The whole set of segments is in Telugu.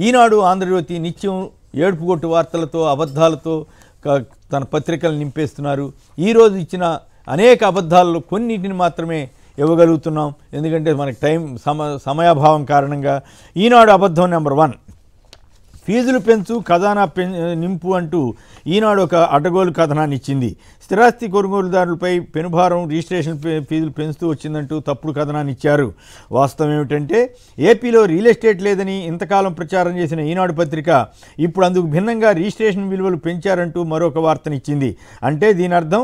ఈనాడు ఆంధ్రజ్యోతి నిత్యం ఏడుపుగొట్టు వార్తలతో అబద్ధాలతో తన పత్రికలు నింపేస్తున్నారు. ఈరోజు ఇచ్చిన అనేక అబద్ధాల్లో కొన్నిటిని మాత్రమే ఇవ్వగలుగుతున్నాం, ఎందుకంటే మనకి సమయాభావం కారణంగా. ఈనాడు అబద్ధం నెంబర్ 1, ఫీజులు పెంచు ఖజానా నింపు అంటూ ఈనాడు ఒక అడ్డగోలు కథనాన్ని ఇచ్చింది. స్థిరాస్తి కొనుగోలుదారులపై పెనుభారం, రిజిస్ట్రేషన్ ఫీజులు పెంచుతూ వచ్చిందంటూ తప్పుడు కథనాన్ని ఇచ్చారు. వాస్తవం ఏమిటంటే ఏపీలో రియల్ ఎస్టేట్ లేదని ఇంతకాలం ప్రచారం చేసిన ఈనాడు పత్రిక ఇప్పుడు అందుకు భిన్నంగా రిజిస్ట్రేషన్ విలువలు పెంచారంటూ మరొక వార్తనిచ్చింది. అంటే దీని అర్థం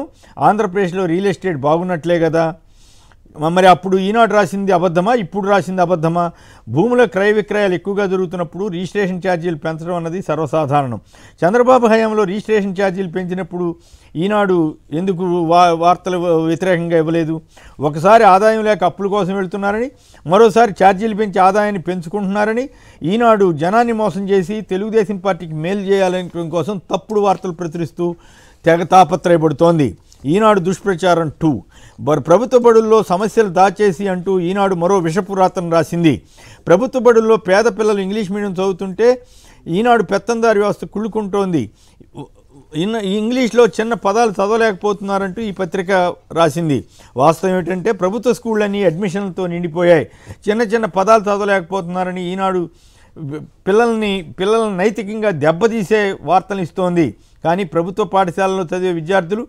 ఆంధ్రప్రదేశ్లో రియల్ ఎస్టేట్ బాగున్నట్లే కదా. మరి అప్పుడు ఈనాడు రాసింది అబద్ధమా, ఇప్పుడు రాసింది అబద్ధమా? భూముల క్రయ విక్రయాలు ఎక్కువగా జరుగుతున్నప్పుడు రిజిస్ట్రేషన్ ఛార్జీలు పెంచడం అన్నది సర్వసాధారణం. చంద్రబాబు హయాంలో రిజిస్ట్రేషన్ ఛార్జీలు పెంచినప్పుడు ఈనాడు ఎందుకు వార్తలు వ్యతిరేకంగా ఇవ్వలేదు? ఒకసారి ఆదాయం లేక అప్పుల కోసం వెళుతున్నారని, మరోసారి ఛార్జీలు పెంచి ఆదాయాన్ని పెంచుకుంటున్నారని ఈనాడు జనాన్ని మోసం చేసి తెలుగుదేశం పార్టీకి మేలు చేయాలనే కోసం తప్పుడు వార్తలు ప్రచురిస్తూ తెగ తాపత్రయపడుతోంది. ఈనాడు దుష్ప్రచారం 2, ప్రభుత్వ బడుల్లో సమస్యలు దాచేసి అంటూ ఈనాడు మరో విషపురాతను రాసింది. ప్రభుత్వ బడుల్లో పేద పిల్లలు ఇంగ్లీష్ మీడియం చదువుతుంటే ఈనాడు పెత్తందారి వ్యవస్థ కుళ్ళుకుంటోంది. ఇంగ్లీష్లో చిన్న పదాలు చదవలేకపోతున్నారంటూ ఈ పత్రిక రాసింది. వాస్తవం ఏమిటంటే ప్రభుత్వ స్కూళ్ళన్నీ అడ్మిషన్లతో నిండిపోయాయి. చిన్న చిన్న పదాలు చదవలేకపోతున్నారని ఈనాడు పిల్లల్ని నైతికంగా దెబ్బతీసే వార్తలు ఇస్తోంది. కానీ ప్రభుత్వ పాఠశాలలో చదివే విద్యార్థులు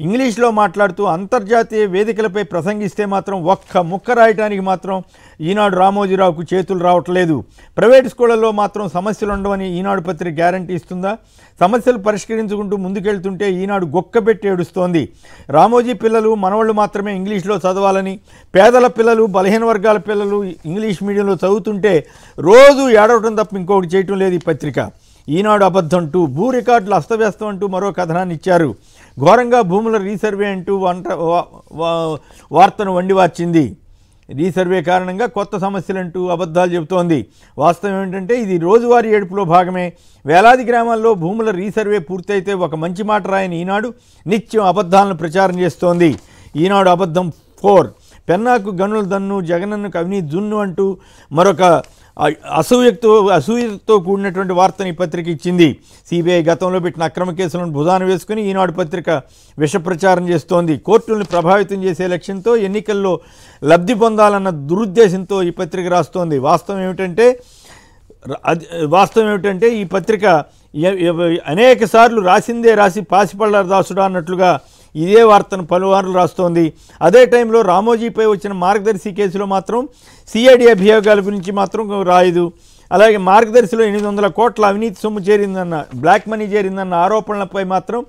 ఇంగ్లీష్లో మాట్లాడుతూ అంతర్జాతీయ వేదికలపై ప్రసంగిస్తే మాత్రం ఒక్క ముక్క రాయటానికి మాత్రం ఈనాడు రామోజీరావుకు చేతులు రావట్లేదు. ప్రైవేటు స్కూళ్ళల్లో మాత్రం సమస్యలు ఉండవని ఈనాడు పత్రిక గ్యారంటీ ఇస్తుందా? సమస్యలు పరిష్కరించుకుంటూ ముందుకెళ్తుంటే ఈనాడు గొక్కబెట్టి ఏడుస్తోంది. రామోజీ పిల్లలు మనవాళ్ళు మాత్రమే ఇంగ్లీష్లో చదవాలని, పేదల పిల్లలు బలహీన వర్గాల పిల్లలు ఇంగ్లీష్ మీడియంలో చదువుతుంటే రోజు ఏడవటం తప్ప ఇంకొకటి చేయటం లేదు ఈ పత్రిక. ఈనాడు అబద్ధం 2, భూ రికార్డులు అస్తవ్యస్తం అంటూ మరో కథనాన్ని ఇచ్చారు. ఘోరంగా భూముల రీసర్వే అంటూ వార్తను వండివార్చింది. రీసర్వే కారణంగా కొత్త సమస్యలంటూ అబద్ధాలు చెబుతోంది. వాస్తవం ఏంటంటే ఇది రోజువారీ ఏడుపులో భాగమే. వేలాది గ్రామాల్లో భూముల రీసర్వే పూర్తయితే ఒక మంచి మాట రాయని ఈనాడు నిత్యం అబద్ధాలను ప్రచారం చేస్తోంది. ఈనాడు అబద్ధం 4, పెన్నాకు గనుల దన్ను, జగనన్నకు అవినీతి జున్ను అంటూ మరొక అసూయతో కూడినటువంటి వార్తని పత్రిక ఇచ్చింది. సిబిఐ గతంలో పెట్టిన అక్రమ కేసులను భుజాన వేసుకుని ఈనాడు పత్రిక విషప్రచారం చేస్తోంది. కోర్టులను ప్రభావితం చేసే లక్ష్యంతో ఎన్నికల్లో లబ్ధి పొందాలన్న దురుద్దేశంతో ఈ పత్రిక రాస్తోంది. వాస్తవం ఏమిటంటే ఈ పత్రిక అనేక సార్లు రాసిందే రాసి పాసిపళ్ళ దాసుడా అన్నట్లుగా ఇదే వార్తను పలువార్లు రాస్తోంది. అదే టైంలో రామోజీపై వచ్చిన మార్గదర్శి కేసులో మాత్రం సిఐడి అభియోగాల గురించి మాత్రం రాయదు. అలాగే మార్గదర్శిలో 800 కోట్ల అవినీతి సొమ్ము చేరిందన్న, బ్లాక్ మనీ చేరిందన్న ఆరోపణలపై మాత్రం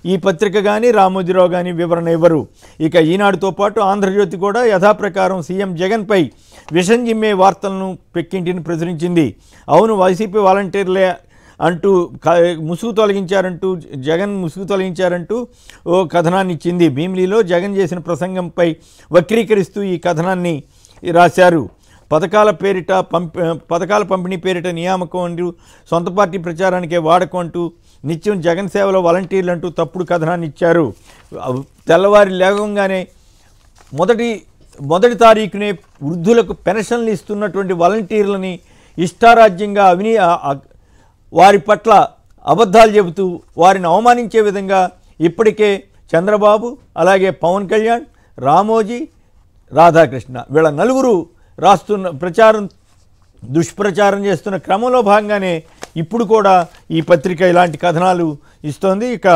ఈ పత్రిక కానీ రామోజీరావు కానీ వివరణ ఇవ్వరు. ఇక ఈనాడుతో పాటు ఆంధ్రజ్యోతి కూడా యథాప్రకారం సీఎం జగన్పై విషం జిమ్మే వార్తలను పెక్కింటిని ప్రచురించింది. అవును, వైసీపీ వాలంటీర్లే అంటూ ముసుగు తొలగించారంటూ ఓ కథనాన్ని ఇచ్చింది. భీమిలీలో జగన్ చేసిన ప్రసంగంపై వక్రీకరిస్తూ ఈ కథనాన్ని రాశారు. పథకాల పంపిణీ పేరిట నియామకం అంటూ, సొంత పార్టీ ప్రచారానికే వాడకం అంటూ, నిత్యం జగన్ సేవలో వాలంటీర్లు అంటూ తప్పుడు కథనాన్ని ఇచ్చారు. తెల్లవారి లేవగానే మొదటి తారీఖునే వృద్ధులకు పెన్షన్లు ఇస్తున్నటువంటి వాలంటీర్లని ఇష్టారాజ్యంగా వారి పట్ల అబద్ధాలు చెబుతూ వారిని అవమానించే విధంగా ఇప్పటికే చంద్రబాబు, అలాగే పవన్ కళ్యాణ్, రామోజీ, రాధాకృష్ణ వీళ్ళ నలుగురు దుష్ప్రచారం చేస్తున్న క్రమంలో భాగంగానే ఇప్పుడు కూడా ఈ పత్రిక ఇలాంటి కథనాలు ఇస్తోంది. ఇక